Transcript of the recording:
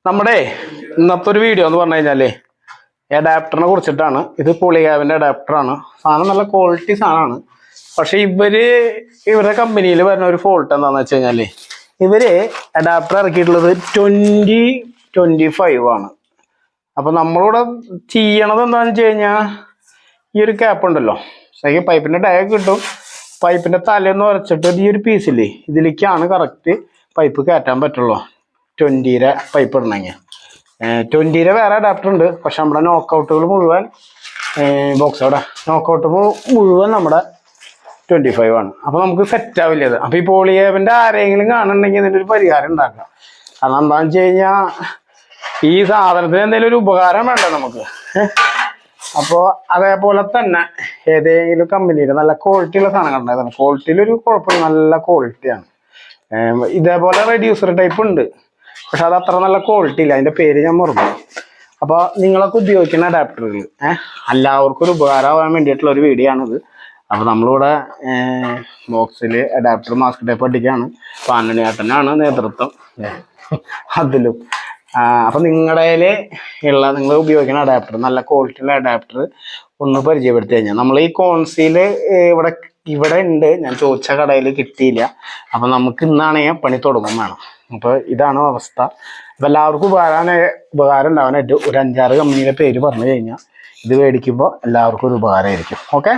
നമ്മുടെ ഇന്നത്തെ ഒരു വീഡിയോ എന്ന് പറഞ്ഞു കഴിഞ്ഞാല് അഡാപ്റ്ററിനെ കുറിച്ചിട്ടാണ്. ഇത് പോളിഗ്യാബിന്റെ അഡാപ്റ്ററാണ്. സാധനം നല്ല ക്വാളിറ്റി സാധനമാണ്. പക്ഷെ ഇവരുടെ കമ്പനിയിൽ വരുന്ന ഒരു ഫോൾട്ട് എന്താണെന്ന് വെച്ച് കഴിഞ്ഞാല് ഇവര് അഡാപ്റ്റർ ഇറക്കിയിട്ടുള്ളത് 2025 ആണ്. അപ്പൊ നമ്മളിവിടെ ചെയ്യണത് എന്താണെന്ന് വെച്ച് കഴിഞ്ഞാൽ ഈ ഒരു ക്യാപ്പ് ഉണ്ടല്ലോ, ശരിക്കും പൈപ്പിന്റെ ടയർ കിട്ടും. പൈപ്പിന്റെ തലേന്ന് ഉരച്ചിട്ട് ഈ ഒരു പീസില്ലേ ഇതിലേക്കാണ് കറക്റ്റ് പൈപ്പ് കയറ്റാൻ പറ്റുള്ളൂ. 20 പൈപ്പ് ഇടണമെങ്കിൽ 20 വേറെ അഡാപ്റ്റർ ഉണ്ട്. പക്ഷെ നമ്മുടെ നോക്കൗട്ടുകൾ മുഴുവൻ ബോക്സ് അവിടെ നോക്കൗട്ട് മുഴുവൻ നമ്മുടെ 25 ആണ്. അപ്പൊ നമുക്ക് സെറ്റ് ആവില്ല അത്. അപ്പൊ ഈ പോളിഗ്യാബിന്റെ ആരെങ്കിലും കാണുന്നുണ്ടെങ്കിൽ ഇതിന്റെ ഒരു പരിഹാരം ഉണ്ടാക്കാം. കാരണം എന്താണെന്ന് വെച്ച് കഴിഞ്ഞാൽ ഈ സാധനത്തിന് എന്തെങ്കിലും ഒരു ഉപകാരം വേണ്ട നമുക്ക്. അപ്പോൾ അതേപോലെ തന്നെ ഏതെങ്കിലും കമ്പനിയിൽ നല്ല ക്വാളിറ്റിയുള്ള സാധനങ്ങൾ ഉണ്ടായിരുന്നു. ക്വാളിറ്റിയിൽ ഒരു കുഴപ്പമില്ല, നല്ല ക്വാളിറ്റിയാണ്. ഇതേപോലെ റെഡ്യൂസർ ടൈപ്പ് ഉണ്ട്, പക്ഷെ അത് അത്ര നല്ല ക്വാളിറ്റി ഇല്ല. അതിന്റെ പേര് ഞാൻ മറന്നു. അപ്പോൾ നിങ്ങളൊക്കെ ഉപയോഗിക്കുന്ന അഡാപ്റ്ററുകൾ എല്ലാവർക്കും ഒരു ഉപകാരമാകാൻ വേണ്ടിയിട്ടുള്ള ഒരു വീഡിയോ ആണിത്. അപ്പോൾ നമ്മളിവിടെ ബോക്സിൽ അഡാപ്റ്റർ മാസ്ക് ടൈപ്പ് അടിക്കുകയാണ്. പാനണിയേട്ടനാണ് നേതൃത്വം അതിലും. അപ്പം നിങ്ങളുടെ ഉള്ള നിങ്ങൾ ഉപയോഗിക്കുന്ന അഡാപ്റ്റർ നല്ല ക്വാളിറ്റിയുള്ള അഡാപ്റ്റർ ഒന്ന് പരിചയപ്പെടുത്തി കഴിഞ്ഞാൽ നമ്മൾ ഈ കോൺസിൽ ഇവിടെ ഉണ്ട്. ഞാൻ ചോദിച്ച കടയിൽ കിട്ടിയില്ല. അപ്പം നമുക്ക് ഇന്നാണെങ്കിൽ പണി തുടങ്ങും വേണം. അപ്പോൾ ഇതാണ് അവസ്ഥ. അപ്പം എല്ലാവർക്കും ഉപകാരം ഉണ്ടാവാനായിട്ട് ഒരു 5-6 കമ്പനിയുടെ പേര് പറഞ്ഞു കഴിഞ്ഞാൽ ഇത് മേടിക്കുമ്പോൾ എല്ലാവർക്കും ഒരു ഉപകാരമായിരിക്കും. ഓക്കെ.